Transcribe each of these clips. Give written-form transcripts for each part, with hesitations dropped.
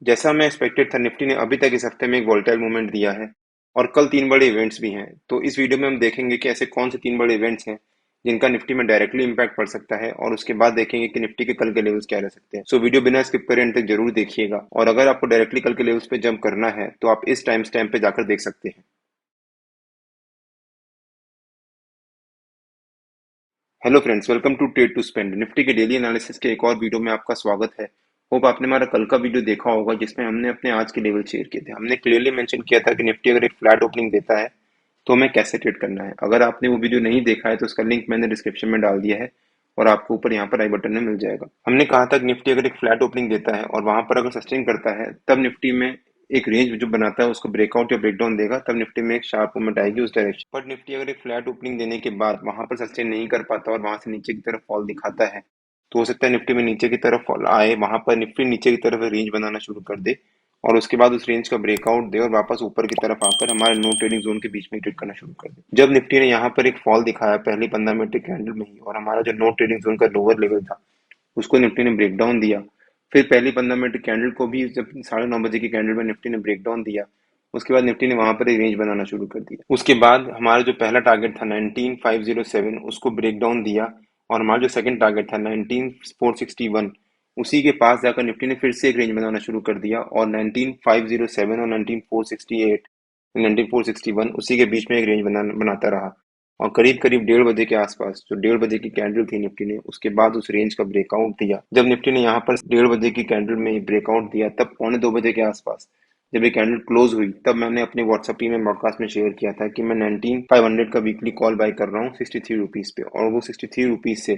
जैसा मैं एक्सपेक्टेड था निफ्टी ने अभी तक इस हफ्ते में एक वोलेटाइल मूवमेंट दिया है और कल तीन बड़े इवेंट्स भी हैं। तो इस वीडियो में हम देखेंगे कि ऐसे कौन से तीन बड़े इवेंट्स हैं जिनका निफ्टी में डायरेक्टली इंपैक्ट पड़ सकता है और उसके बाद देखेंगे कि निफ्टी के कल के लेवल्स क्या रह सकते हैं। सो वीडियो बिना स्किप करे अंत तक जरूर देखिएगा और अगर आपको डायरेक्टली कल के लेवल्स पे जंप करना है तो आप इस टाइम स्टैम्प पे जाकर देख सकते हैं। Hello friends, welcome to trade to spend. Nifty के डेली एनालिसिस के एक और वीडियो में आपका स्वागत है। होप आपने हमारा कल का वीडियो देखा होगा जिसमें हमने अपने आज के लेवल शेयर किए थे। हमने क्लियरली मेंशन किया था कि निफ्टी अगर एक फ्लैट ओपनिंग देता है तो हमें कैसे ट्रेड करना है। अगर आपने वो वीडियो नहीं देखा है तो उसका लिंक मैंने डिस्क्रिप्शन में डाल दिया है और आपको ऊपर यहाँ पर आई बटन में मिल जाएगा। हमने कहा था कि निफ्टी अगर एक फ्लैट ओपनिंग देता है और वहां पर अगर सस्टेन करता है तब निफ्टी में एक रेंज जो बनाता है उसको ब्रेकआउट या ब्रेकडाउन देगा, तब निफ्टी में एक शार्प मूवमेंट आएगी उस डायरेक्शन। बट निफ्टी अगर एक फ्लैट ओपनिंग देने के बाद वहां पर सस्टेन नहीं कर पाता और वहां से नीचे की तरफ फॉल दिखाता है तो हो सकता है निफ्टी में नीचे की तरफ फॉल आए, वहां पर निफ्टी नीचे की तरफ रेंज बनाना शुरू कर दे और उसके बाद उस रेंज का ब्रेकआउट दे और वापस ऊपर की तरफ आकर हमारे नो ट्रेडिंग जोन के बीच में ट्रेड करना शुरू कर दे। जब निफ्टी ने यहाँ पर एक फॉल दिखाया पहली 15 मिनट के कैंडल में ही और हमारा जो नो ट्रेडिंग जोन का लोअर लेवल था उसको निफ्टी ने ब्रेक डाउन दिया। फिर पहली 15 मिनट कैंडल को भी जब 9:30 बजे की कैंडल में निफ्टी ने ब्रेक डाउन दिया, उसके बाद निफ्टी ने वहां पर एक रेंज बनाना शुरू कर दिया। उसके बाद हमारा जो पहला टारगेट था 19507 उसको ब्रेक डाउन दिया और हमारा जो सेकंड टारगेट था 19461 उसी के पास जाकर निफ्टी ने फिर से एक रेंज बनाना शुरू कर दिया और 19507 और 19468 19461 उसी के बीच में एक रेंज बनाता रहा और करीब करीब 1:30 बजे के आसपास जो 1:30 बजे की कैंडल थी निफ्टी ने उसके बाद उस रेंज का ब्रेकआउट दिया। जब निफ्टी ने यहाँ पर 1:30 बजे की कैंडल में ब्रेकआउट दिया तब पौने 2 बजे के आसपास जब ये कैंडल क्लोज हुई तब मैंने अपने व्हाट्सएप में ब्रॉडकास्ट में शेयर किया था कि मैं 19500 का वीकली कॉल बाय कर रहा हूँ 63 रुपीज पे। और वो 63 रुपीज से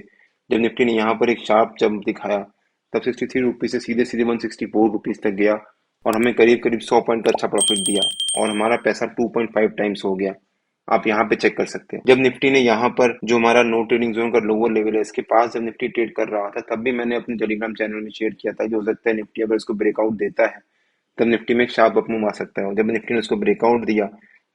जब निफ्टी ने यहाँ पर एक शार्प जंप दिखाया तब 63 रुपीज से सीधे सीधे 164 रुपीज तक गया और हमें करीब करीब 100 पॉइंट का अच्छा प्रॉफिट दिया और हमारा पैसा 2.5 टाइम्स हो गया। आप यहाँ पे चेक कर सकते हैं। जब निफ्टी ने यहाँ पर जो हमारा नो ट्रेडिंग जोन का लोअर लेवल है इसके पास जब निफ्टी ट्रेड कर रहा था तब भी मैंने अपने टेलीग्राम चैनल में शेयर किया था कि हो सकता है निफ्टी अगर इसको ब्रेकआउट देता है तब निफ्टी में एक शार्प अप मूव आ सकता है। और जब निफ्टी ने उसको ब्रेकआउट दिया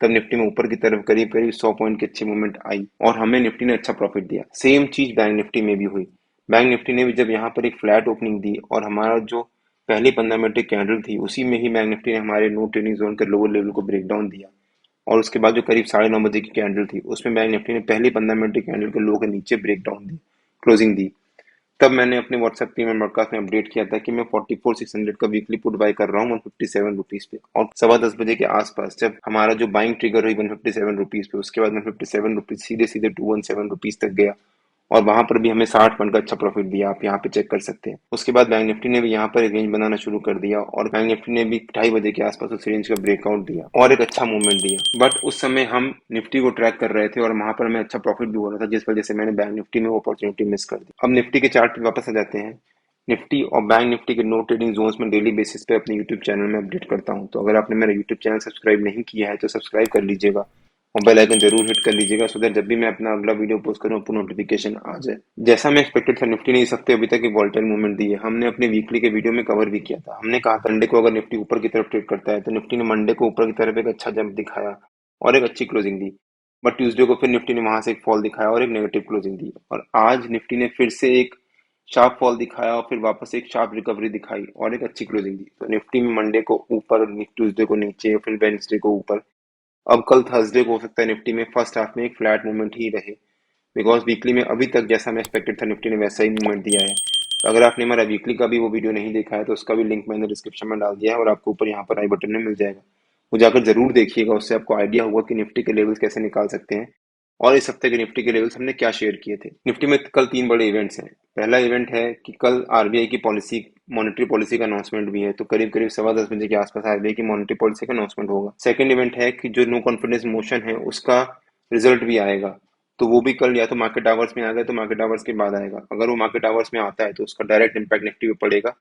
तब निफ्टी में ऊपर की तरफ करीब करीब 100 पॉइंट की अच्छी मूवमेंट आई और हमें निफ्टी ने अच्छा प्रॉफिट दिया। सेम चीज बैंक निफ्टी में भी हुई। बैंक निफ्टी ने भी जब यहाँ पर एक फ्लैट ओपनिंग दी और हमारा जो पहली 15 मिनट की कैंडल थी उसी में ही बैंक निफ्टी ने हमारे नो ट्रेडिंग जोन के लोअर लेवल को ब्रेक डाउन दिया और उसके बाद जो करीब 9:30 बजे की कैंडल थी उसमें बैंक निफ्टी ने पहली 15 मिनट की कैंडल के लो के नीचे ब्रेक डाउन दी, क्लोजिंग दी। तब मैंने अपने व्हाट्सएप टीम में ब्रॉडकास्ट में अपडेट किया था कि मैं 44,600 का वीकली पुट बाय कर रहा हूँ 157 रुपीज पे। और 10:15 बजे के आसपास जब हमारा जो बाइंग ट्रिगर हुई 157 रुपीज पे उसके बाद 157 रुपीज सीधे सीधे 217 रुपीज तक गया और वहां पर भी हमें 60 पॉइंट का अच्छा प्रॉफिट दिया। आप यहाँ पे चेक कर सकते हैं। उसके बाद बैंक निफ्टी ने भी यहाँ पर एक रेंज बनाना शुरू कर दिया और बैंक निफ्टी ने भी 2:30 बजे के आसपास उस रेंज का ब्रेकआउट दिया और एक अच्छा मूवमेंट दिया। बट उस समय हम निफ्टी को ट्रैक कर रहे थे और वहां पर हमें अच्छा प्रॉफिट भी हो रहा था जिस वजह से मैंने बैंक निफ्टी में अपॉर्चुनिटी मिस कर दी। अब निफ्टी के चार्ट पे वापस आ जाते हैं। निफ्टी और बैंक निफ्टी के नो ट्रेडिंग जोन्स में डेली बेसिस पे अपने यूट्यूब चैनल में अपडेट करता हूँ। तो अगर आपने मेरा यूट्यूब चैनल सब्सक्राइब नहीं किया है तो सब्सक्राइब कर लीजिएगा और बेल आइकन जरूर हिट कर लीजिएगा सो दैट जब भी मैं अपना अगला वीडियो पोस्ट करूँ आपको नोटिफिकेशन आ जाए। जैसा मैं एक्सपेक्टेड था निफ्टी ने इस हफ्ते अभी तक एक वॉलेटाइल मूवमेंट दी है। हमने अपने वीकली के वीडियो में कवर भी किया था। हमने कहा था मंडे को अगर निफ्टी ऊपर की तरफ ट्रेड करता है तो निफ्टी ने मंडे को ऊपर की तरफ एक अच्छा जंप दिखाया और एक अच्छी क्लोजिंग दी। बट ट्यूसडे को फिर निफ्टी ने वहां से एक फॉल दिखाया और एक नेगेटिव क्लोजिंग दी और आज निफ्टी ने फिर से एक शार्प फॉल दिखाया और फिर वापस एक शार्प रिकवरी दिखाई और एक अच्छी क्लोजिंग दी। तो निफ्टी में मंडे को ऊपर, ट्यूसडे को नीचे, फिर वेडनेसडे को ऊपर। अब कल थर्सडे को हो सकता है निफ्टी में फर्स्ट हाफ में एक फ्लैट मूवमेंट ही रहे बिकॉज वीकली में अभी तक जैसा मैं एक्सपेक्टेड था निफ्टी ने वैसा ही मूवमेंट दिया है। तो अगर आपने हमारा वीकली का भी वो वीडियो नहीं देखा है तो उसका भी लिंक मैंने डिस्क्रिप्शन में डाल दिया है और आपको ऊपर यहाँ पर आई बटन में मिल जाएगा। वो जाकर जरूर देखिएगा, उससे आपको आइडिया होगा कि निफ्टी के लेवल्स कैसे निकाल सकते हैं और इस हफ्ते के निफ्टी के लेवल्स हमने क्या शेयर किए थे। निफ्टी में कल तीन बड़े इवेंट्स हैं। पहला इवेंट है कि कल आरबीआई की पॉलिसी, मॉनेटरी पॉलिसी का अनाउंसमेंट भी है। तो करीब करीब 10:15 बजे के आसपास आरबीआई की मॉनेटरी पॉलिसी का अनाउंसमेंट होगा। सेकंड इवेंट है कि जो नो कॉन्फिडेंस मोशन है उसका रिजल्ट भी आएगा। तो वो भी कल या तो मार्केट आवर्स में आ गया तो मार्केट आवर्स के बाद आएगा। अगर वो मार्केट आवर्स में आता है तो उसका डायरेक्ट इम्पैक्ट निफ्टी पे पड़ेगा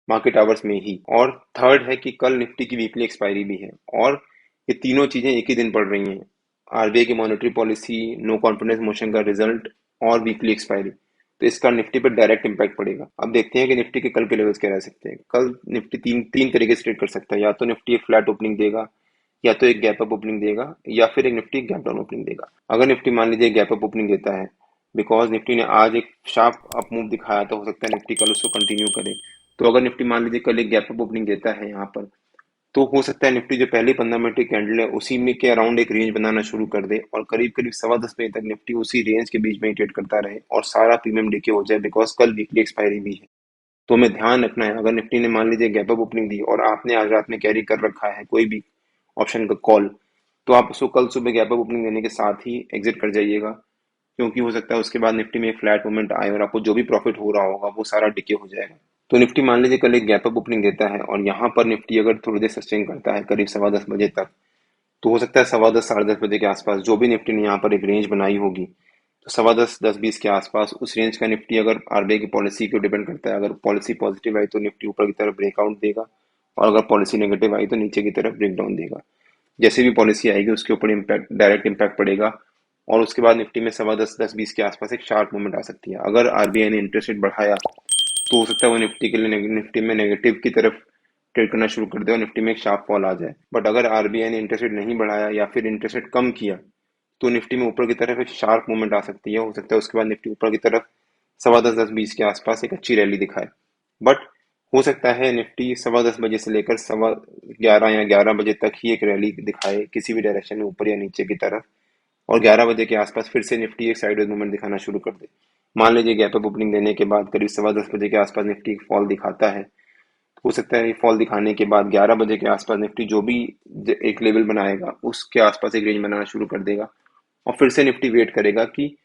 मार्केट आवर्स में ही। और थर्ड है कि कल निफ्टी की वीकली एक्सपायरी भी है और ये तीनों चीजें एक ही दिन पड़ रही हैं। आरबीआई की monetary policy, no confidence motion का रिजल्ट और वीकली एक्सपायरी। तो इसका निफ्टी पर डायरेक्ट इम्पैक्ट पड़ेगा। अब देखते हैं कि निफ्टी के कल के लेवल्स क्या रह सकते हैं। कल निफ्टी तीन तीन तरीके से ट्रेड कर सकता है। या तो निफ्टी एक फ्लैट ओपनिंग देगा, या तो एक गैप अप ओपनिंग देगा, या फिर एक निफ्टी गैप डाउन ओपनिंग देगा। अगर निफ्टी मान लीजिए गैप अप ओपनिंग देता है बिकॉज निफ्टी ने आज एक शार्प अप मूव दिखाया तो हो सकता है निफ्टी कल उसको कंटिन्यू करे। तो अगर निफ्टी मान लीजिए कल एक गैप अप ओपनिंग देता है यहाँ पर, तो हो सकता है निफ्टी जो पहले 15 मिनट की कैंडल है उसी में के अराउंड एक रेंज बनाना शुरू कर दे और करीब करीब 10:15 बजे तक निफ्टी उसी रेंज के बीच में ही ट्रेड करता रहे और सारा प्रीमियम डीके हो जाए, बिकॉज कल वीकली एक्सपायरी भी है। तो हमें ध्यान रखना है, अगर निफ्टी ने मान लीजिए गैप अप ओपनिंग दी और आपने आज रात में कैरी कर रखा है कोई भी ऑप्शन का कॉल, तो आप उसको कल सुबह गैप अप ओपनिंग देने के साथ ही एग्जिट कर जाइएगा, क्योंकि हो सकता है उसके बाद निफ्टी में एक फ्लैट मूवमेंट आए और आपको जो भी प्रॉफिट हो रहा होगा वो सारा डिके हो जाएगा। तो निफ्टी मान लीजिए कल एक गैप अप ओपनिंग देता है और यहाँ पर निफ्टी अगर थोड़ी देर सस्टेन करता है करीब 10:15 बजे तक, तो हो सकता है 10:15 10:30 बजे के आसपास जो भी निफ्टी ने यहाँ पर एक रेंज बनाई होगी, तो 10:15 10:20 के आसपास उस रेंज का निफ्टी, अगर आरबीआई की पॉलिसी को डिपेंड करता है, अगर पॉलिसी पॉजिटिव आई तो निफ्टी ऊपर की तरफ ब्रेकआउट देगा और अगर पॉलिसी नेगेटिव आई तो नीचे की तरफ ब्रेकडाउन देगा। जैसे भी पॉलिसी आएगी उसके ऊपर इम्पैक्ट, डायरेक्ट इम्पैक्ट पड़ेगा और उसके बाद निफ्टी में 10:15 10:20 के आसपास एक शार्प मूवमेंट आ सकती है। अगर आरबीआई ने इंटरेस्ट रेट बढ़ाया तो हो सकता है वो निफ्टी के लिए निफ्टी में नेगेटिव की तरफ ट्रेड करना शुरू कर दे और निफ्टी में एक शार्प फॉल आ जाए। बट अगर आरबीआई ने इंटरेस्ट रेट नहीं बढ़ाया या फिर इंटरेस्ट रेट कम किया तो निफ्टी में ऊपर की तरफ एक शार्प मूवमेंट आ सकती है। हो सकता है उसके बाद निफ्टी ऊपर की तरफ 10:15 10:20 के आसपास एक अच्छी रैली दिखाए। बट हो सकता है निफ्टी 10:15 बजे से लेकर 11:15 या 11 बजे तक ही एक रैली दिखाए किसी भी डायरेक्शन में ऊपर या नीचे की तरफ, और 11 बजे के आसपास फिर से निफ्टी एक साइडवेज मूवमेंट दिखाना शुरू कर दे। मान लीजिए गैप अप ओपनिंग देने के बाद करीब 10:15 बजे के आसपास निफ्टी एक फॉल दिखाता है, हो सकता है फॉल दिखाने के बाद 11 बजे के आसपास निफ्टी जो भी एक लेवल बनाएगा उसके आसपास एक रेंज बनाना शुरू कर देगा और फिर से निफ्टी वेट करेगा कि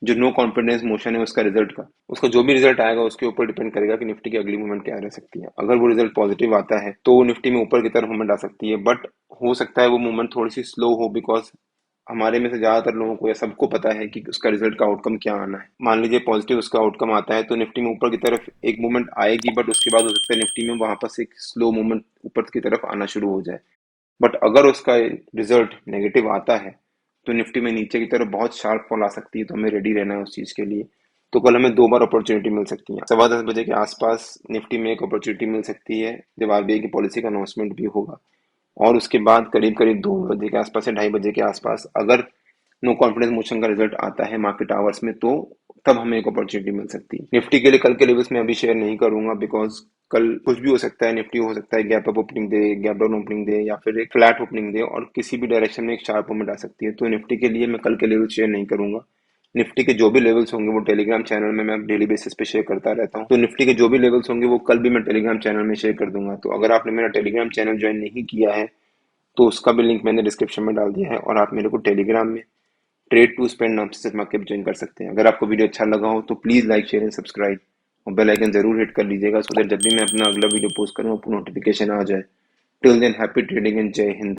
जो नो कॉन्फिडेंस मोशन है उसका रिजल्ट का, उसका जो भी रिजल्ट आएगा उसके ऊपर डिपेंड करेगा कि निफ्टी की अगली मूवमेंट क्या रह सकती है। अगर वो रिजल्ट पॉजिटिव आता है तो निफ्टी में ऊपर की तरफ मूवमेंट आ सकती है, बट हो सकता है वो मूवमेंट थोड़ी सी स्लो हो, बिकॉज हमारे में से ज्यादातर लोगों को या सबको पता है कि उसका रिजल्ट का आउटकम क्या आना है। मान लीजिए पॉजिटिव उसका आउटकम आता है तो निफ्टी में ऊपर की तरफ एक मूवमेंट आएगी, बट उसके बाद हो सकता है निफ्टी में वहां पर एक स्लो मूवमेंट ऊपर की तरफ आना शुरू हो जाए। बट अगर उसका रिजल्ट नेगेटिव आता है तो निफ्टी में नीचे की तरफ बहुत शार्प फॉल आ सकती है, तो हमें रेडी रहना है उस चीज के लिए। तो कल हमें 2 बार अपॉर्चुनिटी मिल सकती है। 10:15 बजे के आसपास निफ्टी में एक अपॉर्चुनिटी मिल सकती है जब आरबीआई की पॉलिसी का अनाउंसमेंट भी होगा, और उसके बाद करीब करीब 2 बजे के आसपास या 2:30 बजे के आसपास अगर नो कॉन्फिडेंस मोशन का रिजल्ट आता है मार्केट आवर्स में, तो तब हमें एक अपॉर्चुनिटी मिल सकती है। निफ्टी के लिए कल के लेवल्स में अभी शेयर नहीं करूंगा, बिकॉज कल कुछ भी हो सकता है। निफ्टी हो सकता है गैप अप ओपनिंग दे, गैप डाउन ओपनिंग दे या फिर एक फ्लैट ओपनिंग दे और किसी भी डायरेक्शन में एक शार्प मूवमेंट आ सकती है। तो निफ्टी के लिए मैं कल के लेवल शेयर नहीं करूंगा। निफ्टी के जो भी लेवल्स होंगे वो टेलीग्राम चैनल में मैं डेली बेसिस पे शेयर करता रहता हूँ। तो निफ्टी के जो भी लेवल्स होंगे वो कल भी मैं टेलीग्राम चैनल में शेयर कर दूंगा। तो अगर आपने मेरा टेलीग्राम चैनल ज्वाइन नहीं किया है तो उसका भी लिंक मैंने डिस्क्रिप्शन में डाल दिया है और आप मेरे को टेलीग्राम में ट्रेड टू स्पेंड नाम से मार्केट ज्वाइन कर सकते हैं। अगर आपको वीडियो अच्छा लगा हो तो please like share and subscribe और बेल आइकन जरूर हिट कर लीजिएगा, सो दैट जब भी मैं अपना अगला वीडियो पोस्ट करूँ आपको नोटिफिकेशन आ जाए। Till than happy trading and जय हिंद।